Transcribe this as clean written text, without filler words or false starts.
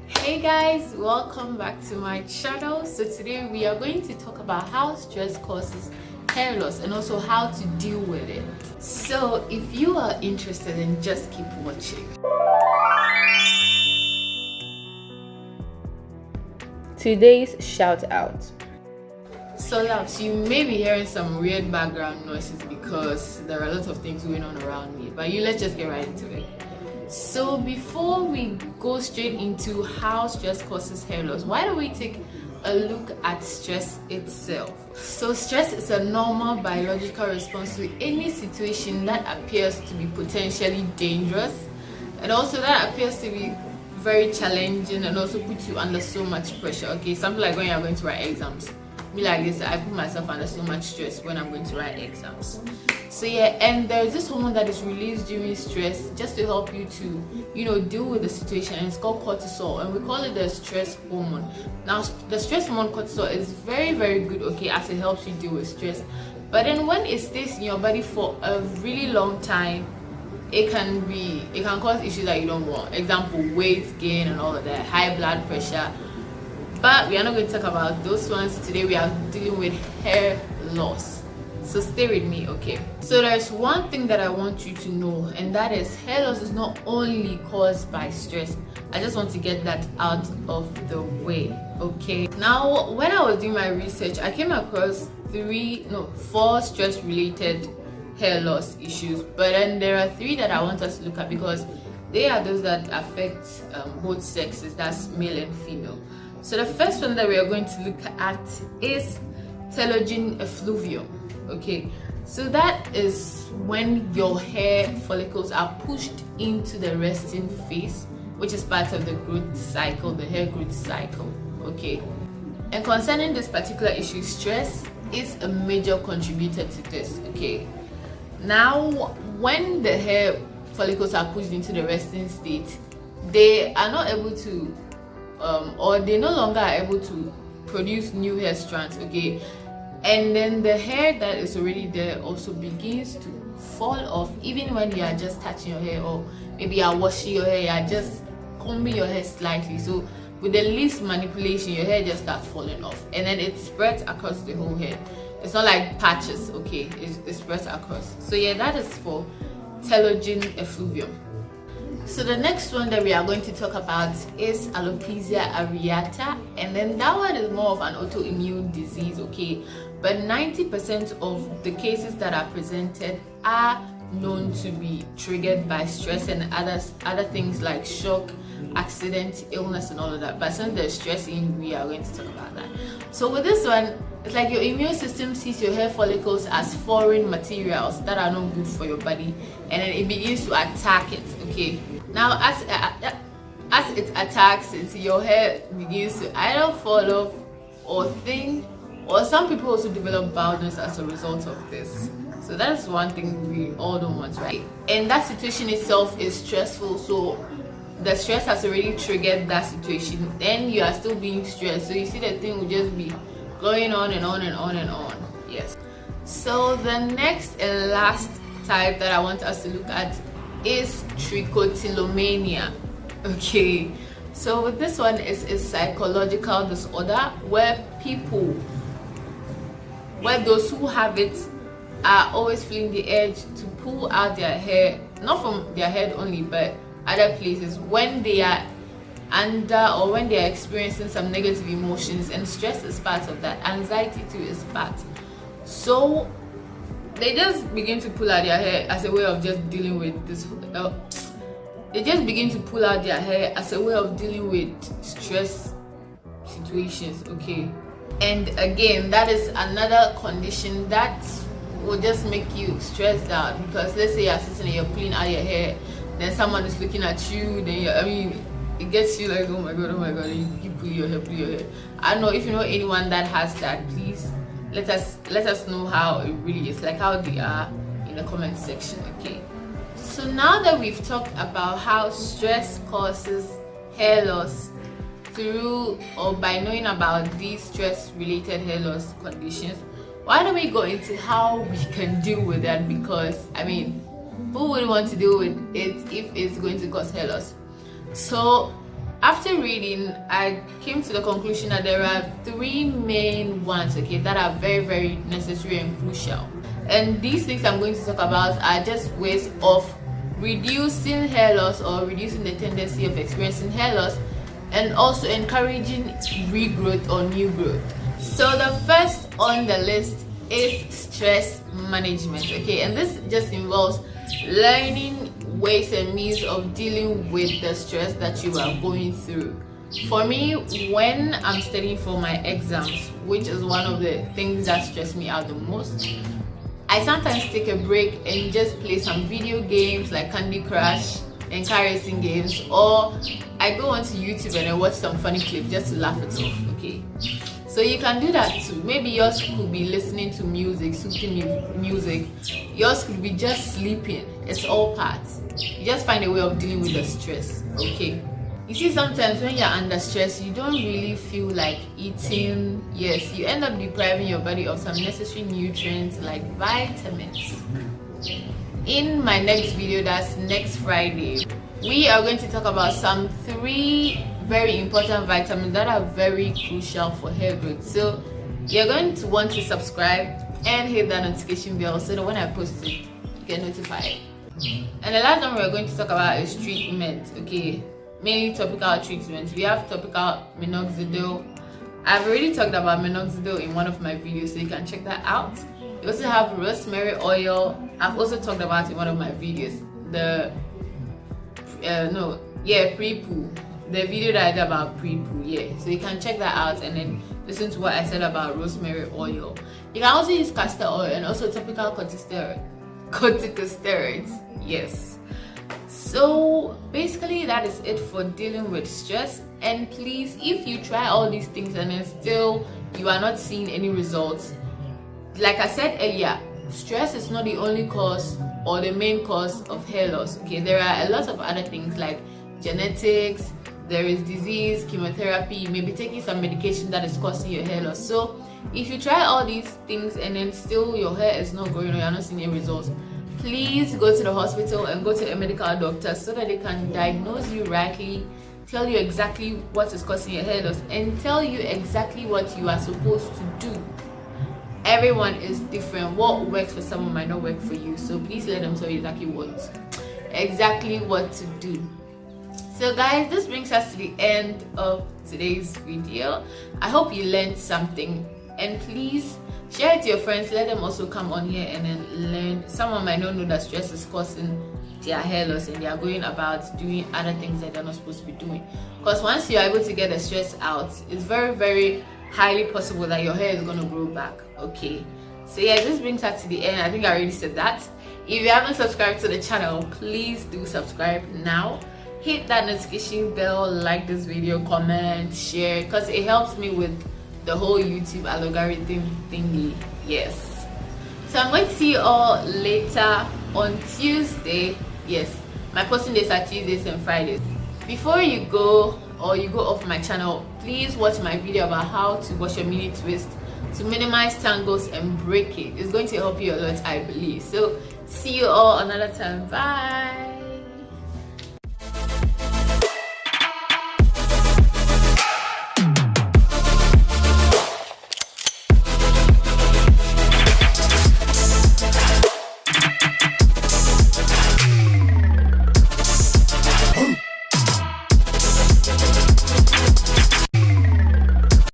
Hey guys, welcome back to my channel. So today we are going to talk about how stress causes hair loss and also how to deal with it. So if you are interested, then just keep watching. Today's shout out. So loves, you may be hearing some weird background noises because there are a lot of things going on around me, but let's just get right into it. So before we go straight into how stress causes hair loss, why don't we take a look at stress itself? So stress is a normal biological response to any situation that appears to be potentially dangerous and also that appears to be very challenging and also puts you under so much pressure. Okay, something like when you're going to write exams. Me like this, I put myself under so much stress when I'm going to write exams. So yeah, and there's this hormone that is released during stress just to help you to, deal with the situation, and it's called cortisol, and we call it the stress hormone. Now, the stress hormone cortisol is very, very good, okay, as it helps you deal with stress. But then when it stays in your body for a really long time, it can cause issues that you don't want. Example, weight gain and all of that, high blood pressure. But we are not going to talk about those ones today. We are dealing with hair loss. So stay with me, okay? So there's one thing that I want you to know, and that is hair loss is not only caused by stress. I just want to get that out of the way, okay? Now, when I was doing my research, I came across 4 stress-related hair loss issues, but then there are 3 that I want us to look at because they are those that affect both sexes, that's male and female. So the first one that we are going to look at is telogen effluvium. Okay, so that is when your hair follicles are pushed into the resting phase, which is part of the growth cycle, the hair growth cycle. Okay, and concerning this particular issue, stress is a major contributor to this. Okay, now when the hair follicles are pushed into the resting state, they are not able to or they no longer are able to produce new hair strands, okay, and then the hair that is already there also begins to fall off, even when you are just touching your hair, or maybe you are washing your hair, you are just combing your hair slightly. So with the least manipulation, your hair just starts falling off, and then it spreads across the whole head. It's not like patches, okay, it spreads across. So yeah, that is for telogen effluvium. So the next one that we are going to talk about is alopecia areata, and then that one is more of an autoimmune disease, okay, but 90% of the cases that are presented are known to be triggered by stress and other things like shock, accident, illness and all of that. But since there's stress in, we are going to talk about that. So with this one, it's like your immune system sees your hair follicles as foreign materials that are not good for your body, and then it begins to attack it, okay. Now as it attacks it, your hair begins to either fall off or thin, or some people also develop baldness as a result of this. So that's one thing we all don't want, right? And that situation itself is stressful, so the stress has already triggered that situation, then you are still being stressed, so you see the thing will just be going on and on and on and on. Yes. So the next and last type that I want us to look at is trichotillomania. Okay, so with this one is a psychological disorder where those who have it are always feeling the urge to pull out their hair, not from their head only but other places, when they are under or when they are experiencing some negative emotions, and stress is part of that, anxiety too is part. So they just begin to pull out their hair as a way of just dealing with this. They just begin to pull out their hair as a way of dealing with stress situations, okay? And again, that is another condition that will just make you stressed out, because let's say you're sitting and you're pulling out your hair, then someone is looking at you, then it gets you like, oh my god, you pull your hair. I don't know if you know anyone that has that. Please let us know how it really is, like how they are, in the comment section, okay? So now that we've talked about how stress causes hair loss through or by knowing about these stress related hair loss conditions, why don't we go into how we can deal with that? Because who would want to deal with it if it's going to cause hair loss? So After reading, I came to the conclusion that there are 3 main ones, okay, that are very, very necessary and crucial. And these things I'm going to talk about are just ways of reducing hair loss or reducing the tendency of experiencing hair loss, and also encouraging regrowth or new growth. So the first on the list is stress management, okay, and this just involves learning ways and means of dealing with the stress that you are going through. For me, when I'm studying for my exams, which is one of the things that stress me out the most, I sometimes take a break and just play some video games like Candy Crush and car racing games, or I go onto YouTube and I watch some funny clips just to laugh it off, okay? So you can do that too. Maybe yours could be listening to music, soothing music. Yours could be just sleeping. It's all parts. You just find a way of dealing with the stress, okay? You see, sometimes when you're under stress, you don't really feel like eating. Yes, you end up depriving your body of some necessary nutrients like vitamins. In my next video, that's next Friday, we are going to talk about some 3 very important vitamins that are very crucial for hair growth. So you're going to want to subscribe and hit that notification bell so that when I post it, you get notified. And the last one we're going to talk about is treatment, okay? Mainly topical treatments. We have topical minoxidil. I've already talked about minoxidil in one of my videos, so you can check that out. You also have rosemary oil. I've also talked about it in one of my videos. Pre-poo. The video that I did about pre-poo, yeah. So you can check that out and then listen to what I said about rosemary oil. You can also use castor oil and also topical corticosteroids, yes. So basically that is it for dealing with stress. And please, if you try all these things and then still you are not seeing any results, like I said earlier, stress is not the only cause or the main cause of hair loss, okay? There are a lot of other things like genetics, there is disease, chemotherapy, you may be taking some medication that is causing your hair loss. So if you try all these things and then still your hair is not growing or you're not seeing any results, please go to the hospital and go to a medical doctor so that they can diagnose you rightly, tell you exactly what is causing your hair loss, and tell you exactly what you are supposed to do. Everyone is different. What works for someone might not work for you, so please let them tell you exactly what to do. So guys, this brings us to the end of today's video. I hope you learned something, and please share it to your friends. Let them also come on here and then learn. Someone might not know that stress is causing their hair loss and they are going about doing other things that they're not supposed to be doing. Because once you're able to get the stress out, it's very, very highly possible that your hair is going to grow back, okay? So yeah, this brings us to the end. I think I already said that. If you haven't subscribed to the channel, please do subscribe now. Hit that notification bell, like this video, comment, share, because it helps me with the whole YouTube algorithm thingy. Yes. So I'm going to see you all later on Tuesday. Yes, my posting days are Tuesdays and Fridays. Before you go or you go off my channel, please watch my video about how to wash your mini twist to minimize tangles and break it. It's going to help you a lot, I believe. So see you all another time. Bye.